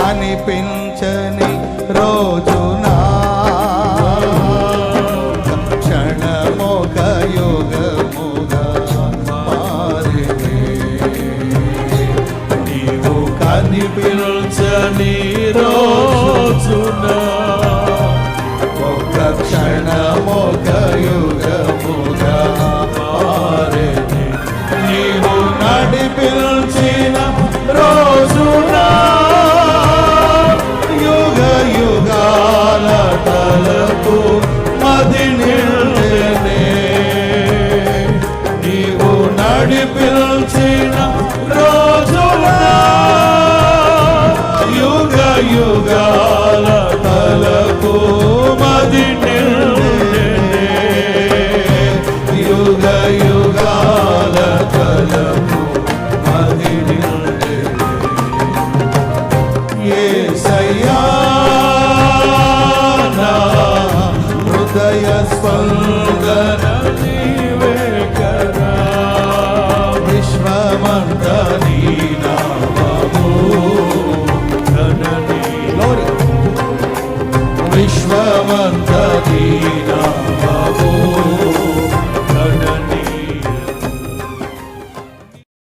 కనిపించని రోజునా క్షణమొక యుగముగా మారితే నీవు కనిపించని రోజునా ఒక క్షణమొక యుగముగా మారితే నీవు నడిపించిన రోజునా యుగ యుగాల తలకు మది నిండెనే నీవు నడిపించిన రోజునా యుగ యుగాల తలకు మది నిండెనే యుగ యుగాల తలకు మది నిండెనే యేసయ్యా నా హృదయ స్పందన నీవే కదా విశ్వమంతా నీ నామము ఘనని విశ్వమంతా నీ